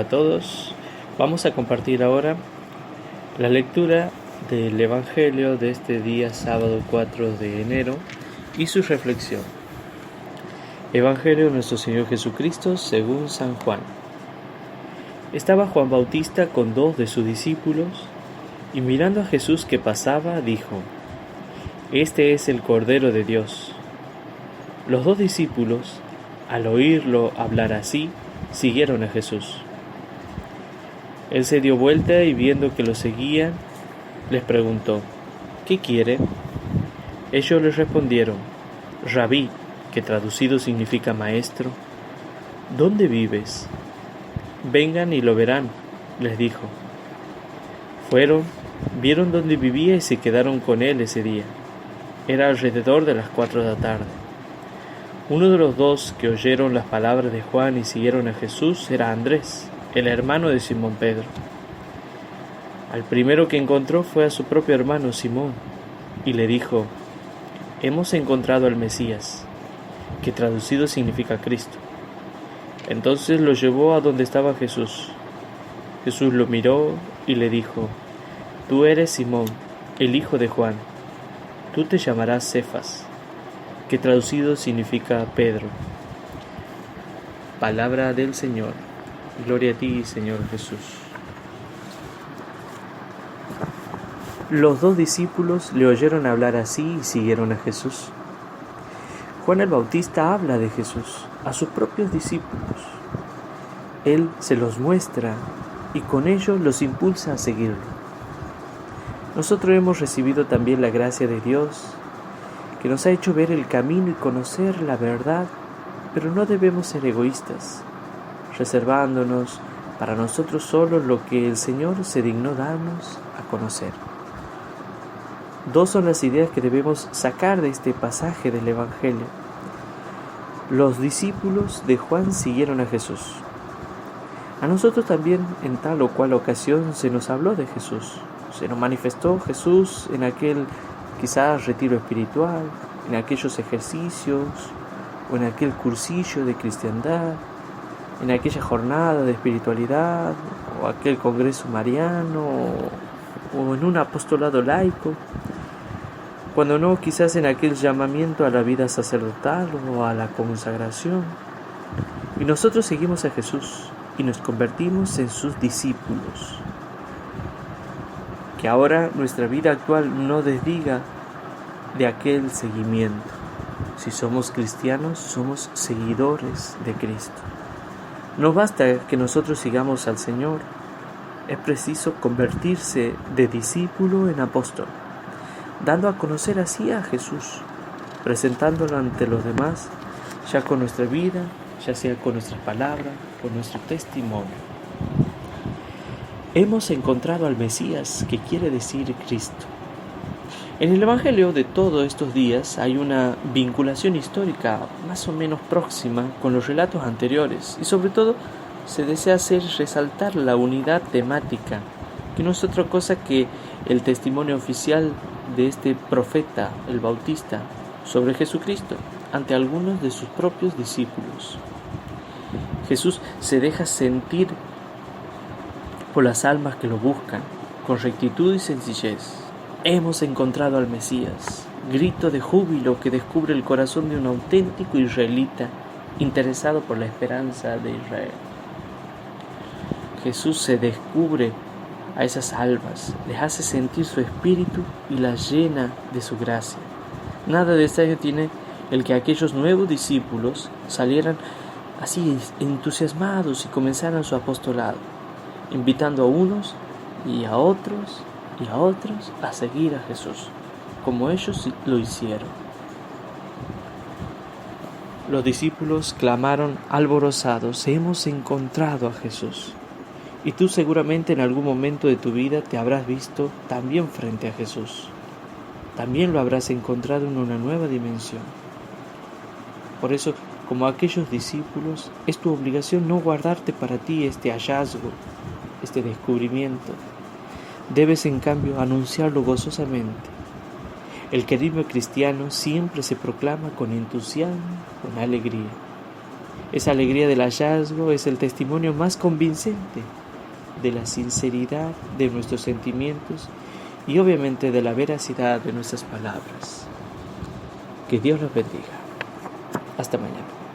A todos, vamos a compartir ahora la lectura del Evangelio de este día sábado 4 de enero y su reflexión. Evangelio de nuestro Señor Jesucristo según San Juan. Estaba Juan Bautista con 2 de sus discípulos y mirando a Jesús que pasaba dijo: Este es el Cordero de Dios. Los 2 discípulos, al oírlo hablar así, siguieron a Jesús. Él se dio vuelta y viendo que lo seguían, les preguntó: ¿Qué quieren? Ellos les respondieron: Rabí, que traducido significa maestro, ¿dónde vives? Vengan y lo verán, les dijo. Fueron, vieron dónde vivía y se quedaron con él ese día. Era alrededor de las 4 de la tarde. Uno de los 2 que oyeron las palabras de Juan y siguieron a Jesús era Andrés, el hermano de Simón Pedro. Al primero que encontró fue a su propio hermano Simón, y le dijo: Hemos encontrado al Mesías, que traducido significa Cristo. Entonces lo llevó a donde estaba Jesús. Jesús lo miró y le dijo: Tú eres Simón, el hijo de Juan. Tú te llamarás Cefas, que traducido significa Pedro. Palabra del Señor. Gloria a ti, Señor Jesús. Los 2 discípulos le oyeron hablar así y siguieron a Jesús. Juan el Bautista habla de Jesús a sus propios discípulos. Él se los muestra y con ello los impulsa a seguirlo. Nosotros hemos recibido también la gracia de Dios, que nos ha hecho ver el camino y conocer la verdad, pero no debemos ser egoístas, reservándonos para nosotros solos lo que el Señor se dignó darnos a conocer. 2 son las ideas que debemos sacar de este pasaje del Evangelio. Los discípulos de Juan siguieron a Jesús. A nosotros también en tal o cual ocasión se nos habló de Jesús. Se nos manifestó Jesús en aquel quizás retiro espiritual, en aquellos ejercicios o en aquel cursillo de cristiandad, en aquella jornada de espiritualidad o aquel congreso mariano o en un apostolado laico, cuando no quizás en aquel llamamiento a la vida sacerdotal o a la consagración. Y nosotros seguimos a Jesús y nos convertimos en sus discípulos. Que ahora nuestra vida actual no desdiga de aquel seguimiento. Si somos cristianos, somos seguidores de Cristo. No basta que nosotros sigamos al Señor, es preciso convertirse de discípulo en apóstol, dando a conocer así a Jesús, presentándolo ante los demás, ya con nuestra vida, ya sea con nuestras palabras, con nuestro testimonio. Hemos encontrado al Mesías, que quiere decir Cristo. En el Evangelio de todos estos días hay una vinculación histórica más o menos próxima con los relatos anteriores y sobre todo se desea hacer resaltar la unidad temática, que no es otra cosa que el testimonio oficial de este profeta, el Bautista, sobre Jesucristo ante algunos de sus propios discípulos. Jesús se deja sentir por las almas que lo buscan con rectitud y sencillez. Hemos encontrado al Mesías, grito de júbilo que descubre el corazón de un auténtico israelita interesado por la esperanza de Israel. Jesús se descubre a esas almas, les hace sentir su espíritu y las llena de su gracia. Nada de extraño tiene el que aquellos nuevos discípulos salieran así entusiasmados y comenzaran su apostolado, invitando a unos y a otros a seguir a Jesús, como ellos lo hicieron. Los discípulos clamaron alborozados: hemos encontrado a Jesús. Y tú seguramente en algún momento de tu vida te habrás visto también frente a Jesús. También lo habrás encontrado en una nueva dimensión. Por eso, como aquellos discípulos, es tu obligación no guardarte para ti este hallazgo, este descubrimiento. Debes en cambio anunciarlo gozosamente. El carisma cristiano siempre se proclama con entusiasmo, con alegría. Esa alegría del hallazgo es el testimonio más convincente de la sinceridad de nuestros sentimientos y obviamente de la veracidad de nuestras palabras. Que Dios los bendiga. Hasta mañana.